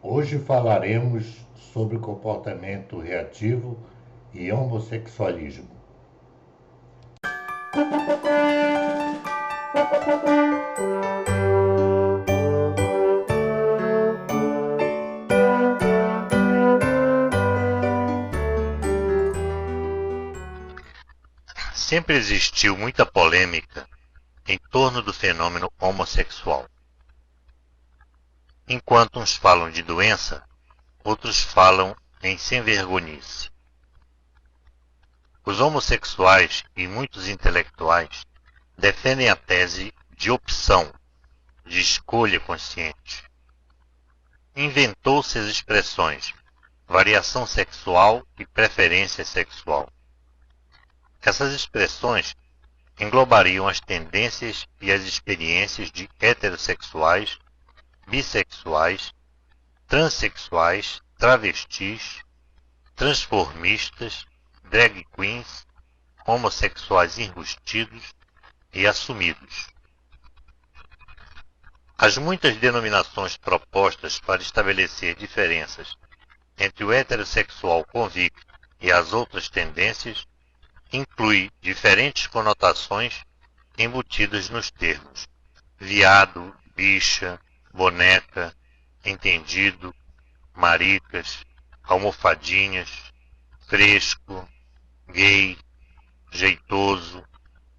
Hoje falaremos sobre comportamento reativo e homossexualismo. Sempre existiu muita polêmica em torno do fenômeno homossexual. Enquanto uns falam de doença, outros falam em sem-vergonhice. Os homossexuais e muitos intelectuais defendem a tese de opção, de escolha consciente. Inventou-se as expressões variação sexual e preferência sexual. Essas expressões englobariam as tendências e as experiências de heterossexuais, bissexuais, transexuais, travestis, transformistas, drag queens, homossexuais enrustidos e assumidos. As muitas denominações propostas para estabelecer diferenças entre o heterossexual convicto e as outras tendências inclui diferentes conotações embutidas nos termos viado, bicha, boneca, entendido, maricas, almofadinhas, fresco, gay, jeitoso,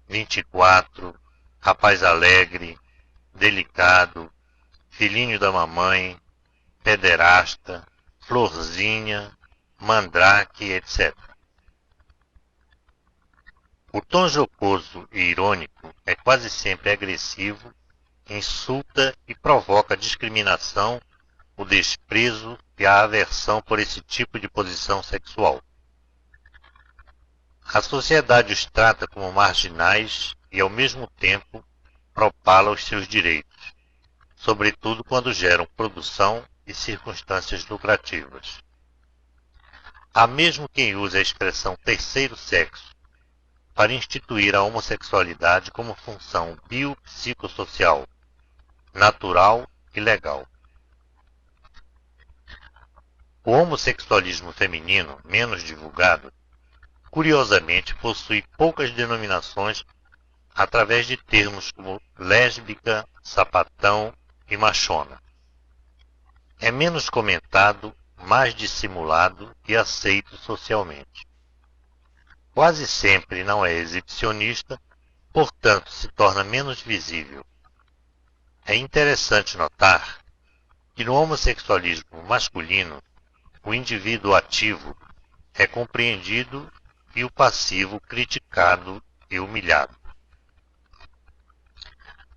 24, rapaz alegre, delicado, filhinho da mamãe, pederasta, florzinha, mandrake, etc. O tom jocoso e irônico é quase sempre agressivo, insulta e provoca discriminação, o desprezo e a aversão por esse tipo de posição sexual. A sociedade os trata como marginais e, ao mesmo tempo, propala os seus direitos, sobretudo quando geram produção e circunstâncias lucrativas. Há mesmo quem use a expressão terceiro sexo para instituir a homossexualidade como função biopsicossocial, natural e legal. O homossexualismo feminino, menos divulgado, curiosamente possui poucas denominações através de termos como lésbica, sapatão e machona. É menos comentado, mais dissimulado e aceito socialmente. Quase sempre não é exibicionista, portanto se torna menos visível. É interessante notar que no homossexualismo masculino, o indivíduo ativo é compreendido e o passivo criticado e humilhado.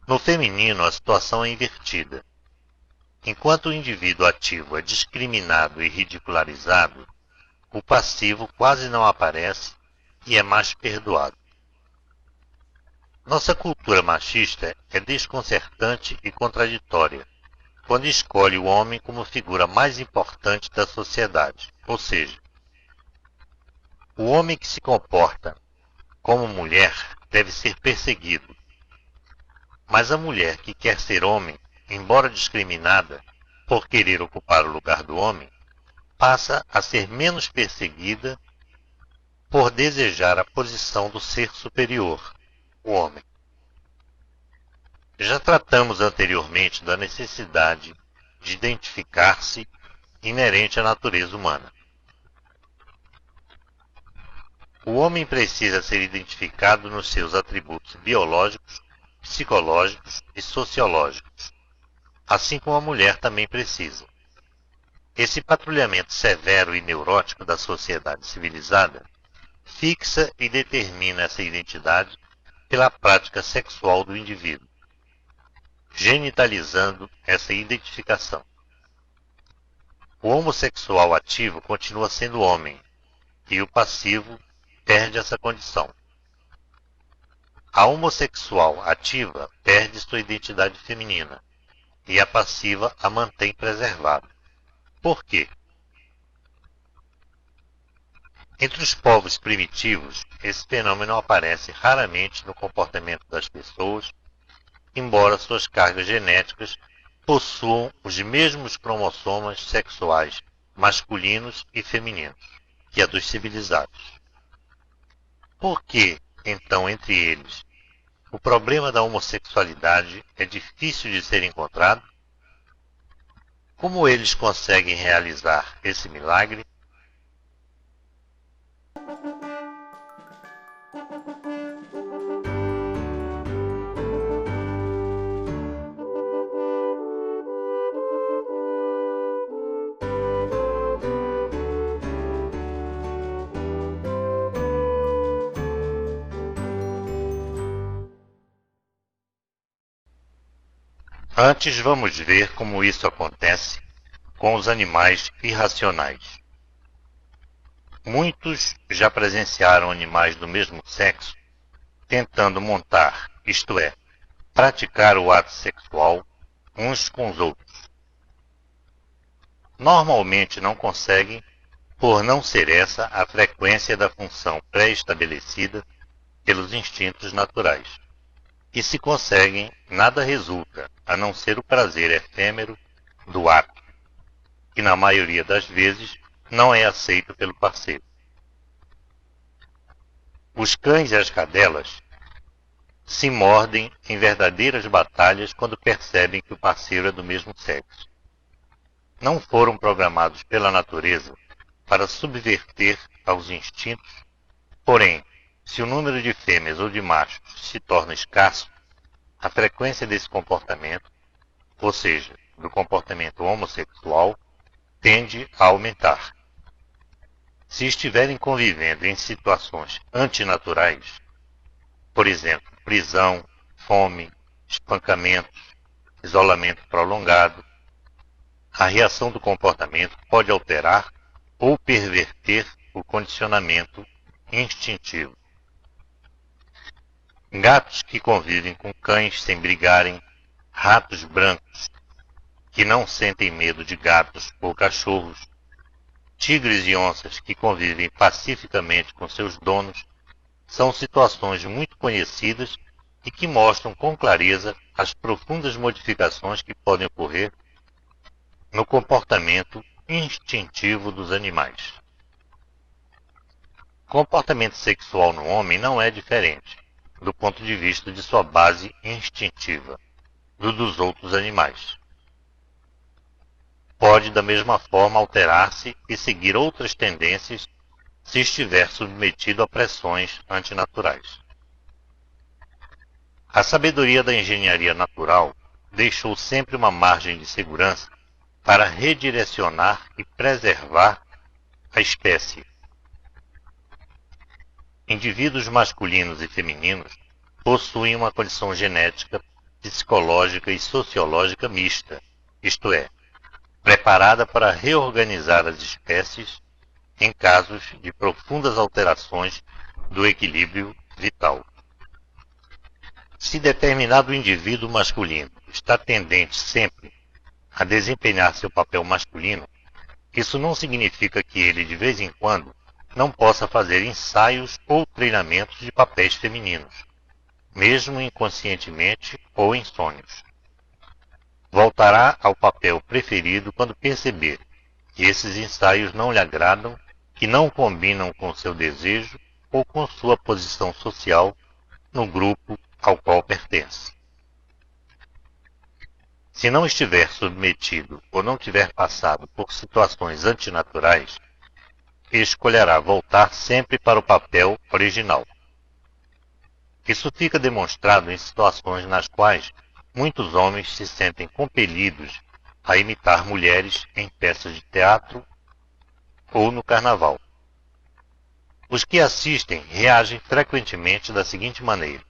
No feminino, a situação é invertida. Enquanto o indivíduo ativo é discriminado e ridicularizado, o passivo quase não aparece e é mais perdoado. Nossa cultura machista é desconcertante e contraditória quando escolhe o homem como figura mais importante da sociedade, ou seja, o homem que se comporta como mulher deve ser perseguido, mas a mulher que quer ser homem, embora discriminada por querer ocupar o lugar do homem, passa a ser menos perseguida por desejar a posição do ser superior, o homem. Já tratamos anteriormente da necessidade de identificar-se inerente à natureza humana. O homem precisa ser identificado nos seus atributos biológicos, psicológicos e sociológicos, assim como a mulher também precisa. Esse patrulhamento severo e neurótico da sociedade civilizada fixa e determina essa identidade pela prática sexual do indivíduo, genitalizando essa identificação. O homossexual ativo continua sendo homem, e o passivo perde essa condição. A homossexual ativa perde sua identidade feminina, e a passiva a mantém preservada. Por quê? Entre os povos primitivos, esse fenômeno aparece raramente no comportamento das pessoas, embora suas cargas genéticas possuam os mesmos cromossomas sexuais masculinos e femininos que a dos civilizados. Por que, então, entre eles, o problema da homossexualidade é difícil de ser encontrado? Como eles conseguem realizar esse milagre? Antes vamos ver como isso acontece com os animais irracionais. Muitos já presenciaram animais do mesmo sexo tentando montar, isto é, praticar o ato sexual uns com os outros. Normalmente não conseguem, por não ser essa a frequência da função pré-estabelecida pelos instintos naturais. E se conseguem, nada resulta, a não ser o prazer efêmero do ato, que na maioria das vezes não é aceito pelo parceiro. Os cães e as cadelas se mordem em verdadeiras batalhas quando percebem que o parceiro é do mesmo sexo. Não foram programados pela natureza para subverter aos instintos, porém, se o número de fêmeas ou de machos se torna escasso, a frequência desse comportamento, ou seja, do comportamento homossexual, tende a aumentar. Se estiverem convivendo em situações antinaturais, por exemplo, prisão, fome, espancamentos, isolamento prolongado, a reação do comportamento pode alterar ou perverter o condicionamento instintivo. Gatos que convivem com cães sem brigarem, ratos brancos que não sentem medo de gatos ou cachorros, tigres e onças que convivem pacificamente com seus donos, são situações muito conhecidas e que mostram com clareza as profundas modificações que podem ocorrer no comportamento instintivo dos animais. O comportamento sexual no homem não é diferente, do ponto de vista de sua base instintiva, do dos outros animais. Pode, da mesma forma, alterar-se e seguir outras tendências se estiver submetido a pressões antinaturais. A sabedoria da engenharia natural deixou sempre uma margem de segurança para redirecionar e preservar a espécie. Indivíduos masculinos e femininos possuem uma condição genética, psicológica e sociológica mista, isto é, preparada para reorganizar as espécies em casos de profundas alterações do equilíbrio vital. Se determinado indivíduo masculino está tendente sempre a desempenhar seu papel masculino, isso não significa que ele, de vez em quando, não possa fazer ensaios ou treinamentos de papéis femininos, mesmo inconscientemente ou em sonhos. Voltará ao papel preferido quando perceber que esses ensaios não lhe agradam, que não combinam com seu desejo ou com sua posição social no grupo ao qual pertence. Se não estiver submetido ou não tiver passado por situações antinaturais, escolherá voltar sempre para o papel original. Isso fica demonstrado em situações nas quais muitos homens se sentem compelidos a imitar mulheres em peças de teatro ou no carnaval. Os que assistem reagem frequentemente da seguinte maneira: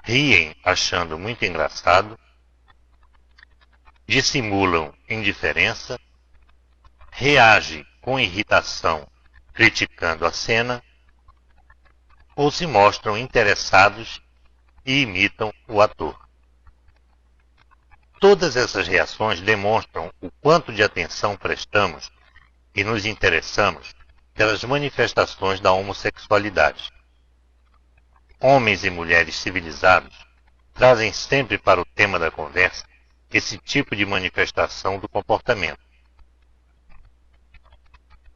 riem achando muito engraçado, dissimulam indiferença, reagem com irritação criticando a cena, ou se mostram interessados e imitam o ator. Todas essas reações demonstram o quanto de atenção prestamos e nos interessamos pelas manifestações da homossexualidade. Homens e mulheres civilizados trazem sempre para o tema da conversa esse tipo de manifestação do comportamento.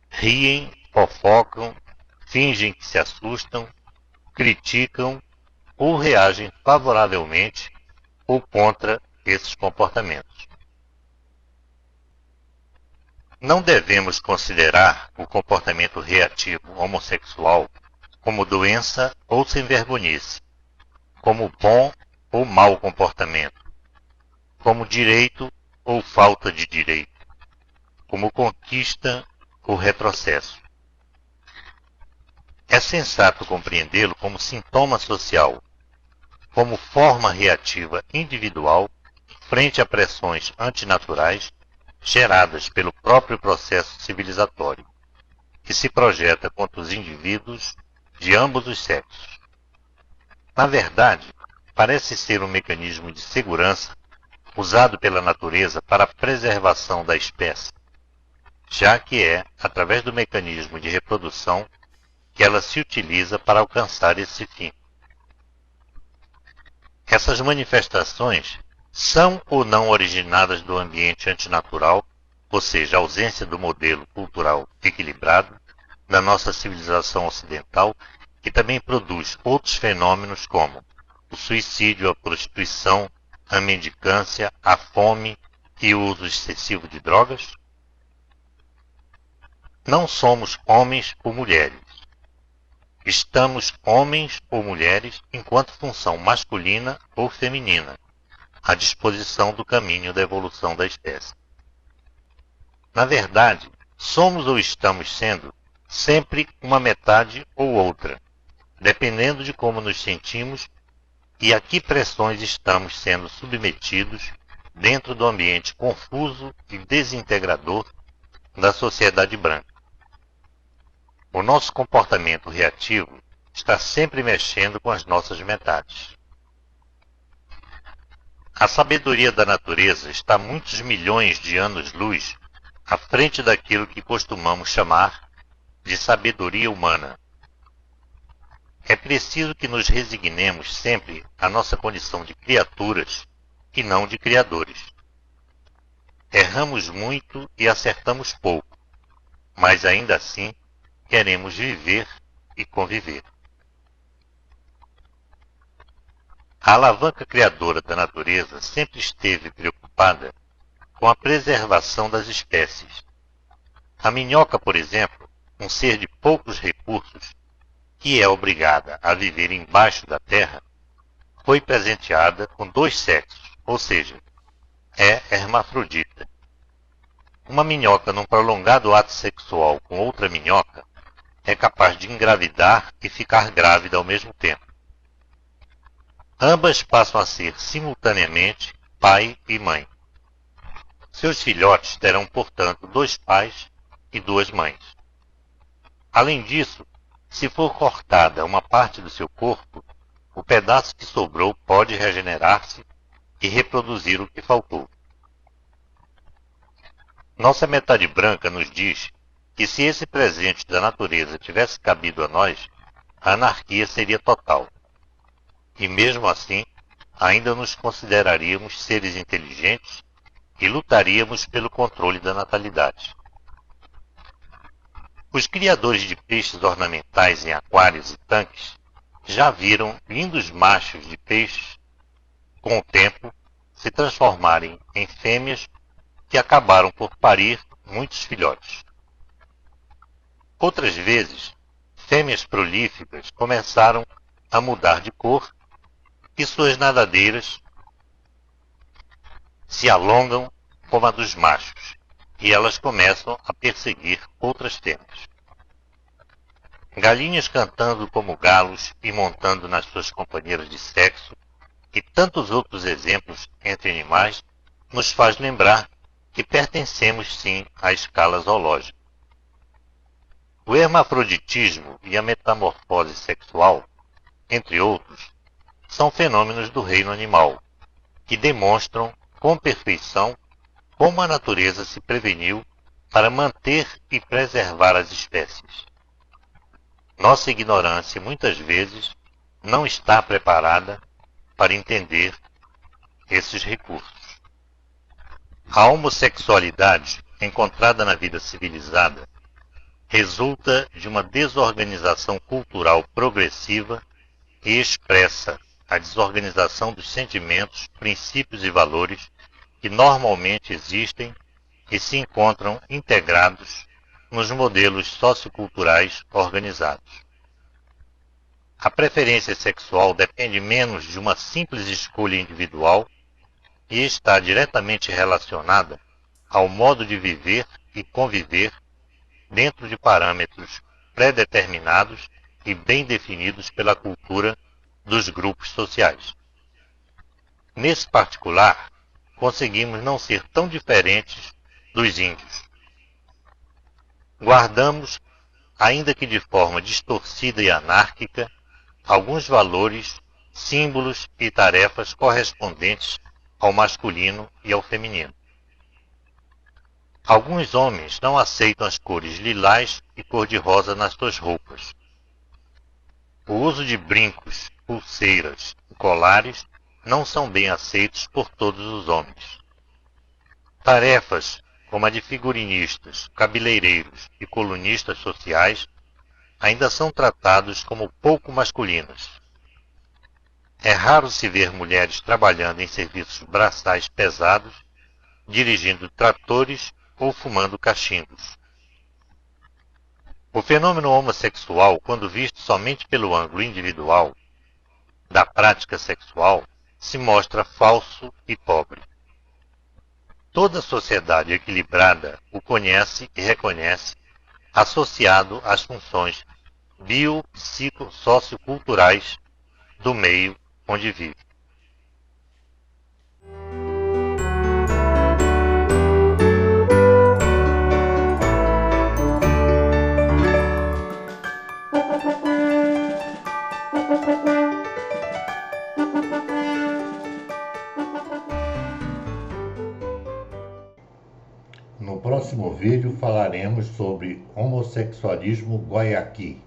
Riem, fofocam, fingem que se assustam, criticam ou reagem favoravelmente ou contra esses comportamentos. Não devemos considerar o comportamento reativo homossexual como doença ou sem-vergonhice, como bom ou mau comportamento, como direito ou falta de direito, como conquista ou retrocesso. É sensato compreendê-lo como sintoma social, como forma reativa individual frente a pressões antinaturais geradas pelo próprio processo civilizatório, que se projeta contra os indivíduos de ambos os sexos. Na verdade, parece ser um mecanismo de segurança usado pela natureza para a preservação da espécie, já que é através do mecanismo de reprodução que ela se utiliza para alcançar esse fim. Essas manifestações são ou não originadas do ambiente antinatural, ou seja, a ausência do modelo cultural equilibrado da nossa civilização ocidental, que também produz outros fenômenos como o suicídio, a prostituição, a mendicância, a fome e o uso excessivo de drogas? Não somos homens ou mulheres. Estamos homens ou mulheres enquanto função masculina ou feminina, à disposição do caminho da evolução da espécie. Na verdade, somos ou estamos sendo sempre uma metade ou outra, dependendo de como nos sentimos e a que pressões estamos sendo submetidos dentro do ambiente confuso e desintegrador da sociedade branca. O nosso comportamento reativo está sempre mexendo com as nossas metades. A sabedoria da natureza está muitos milhões de anos-luz à frente daquilo que costumamos chamar de sabedoria humana. É preciso que nos resignemos sempre à nossa condição de criaturas e não de criadores. Erramos muito e acertamos pouco, mas ainda assim queremos viver e conviver. A alavanca criadora da natureza sempre esteve preocupada com a preservação das espécies. A minhoca, por exemplo, um ser de poucos recursos, que é obrigada a viver embaixo da terra, foi presenteada com 2 sexos, ou seja, é hermafrodita. Uma minhoca num prolongado ato sexual com outra minhoca é capaz de engravidar e ficar grávida ao mesmo tempo. Ambas passam a ser simultaneamente pai e mãe. Seus filhotes terão, portanto, 2 pais e 2 mães. Além disso, se for cortada uma parte do seu corpo, o pedaço que sobrou pode regenerar-se e reproduzir o que faltou. Nossa metade branca nos diz que se esse presente da natureza tivesse cabido a nós, a anarquia seria total. E mesmo assim, ainda nos consideraríamos seres inteligentes e lutaríamos pelo controle da natalidade. Os criadores de peixes ornamentais em aquários e tanques já viram lindos machos de peixes, com o tempo, se transformarem em fêmeas que acabaram por parir muitos filhotes. Outras vezes, fêmeas prolíficas começaram a mudar de cor e suas nadadeiras se alongam como a dos machos, e elas começam a perseguir outras fêmeas. Galinhas cantando como galos e montando nas suas companheiras de sexo, e tantos outros exemplos entre animais, nos faz lembrar que pertencemos sim à escala zoológica. O hermafroditismo e a metamorfose sexual, entre outros, são fenômenos do reino animal, que demonstram com perfeição como a natureza se preveniu para manter e preservar as espécies. Nossa ignorância, muitas vezes, não está preparada para entender esses recursos. A homossexualidade, encontrada na vida civilizada, resulta de uma desorganização cultural progressiva e expressa a desorganização dos sentimentos, princípios e valores que normalmente existem e se encontram integrados nos modelos socioculturais organizados. A preferência sexual depende menos de uma simples escolha individual e está diretamente relacionada ao modo de viver e conviver dentro de parâmetros pré-determinados e bem definidos pela cultura dos grupos sociais. Nesse particular, conseguimos não ser tão diferentes dos índios. Guardamos, ainda que de forma distorcida e anárquica, alguns valores, símbolos e tarefas correspondentes ao masculino e ao feminino. Alguns homens não aceitam as cores lilás e cor-de-rosa nas suas roupas. O uso de brincos, pulseiras e colares não são bem aceitos por todos os homens. Tarefas como a de figurinistas, cabeleireiros e colunistas sociais ainda são tratados como pouco masculinas. É raro se ver mulheres trabalhando em serviços braçais pesados, dirigindo tratores ou fumando cachimbos. O fenômeno homossexual, quando visto somente pelo ângulo individual da prática sexual, se mostra falso e pobre. Toda sociedade equilibrada o conhece e reconhece associado às funções bio-psico-socioculturais do meio onde vive. No próximo vídeo falaremos sobre homossexualismo guaiaqui.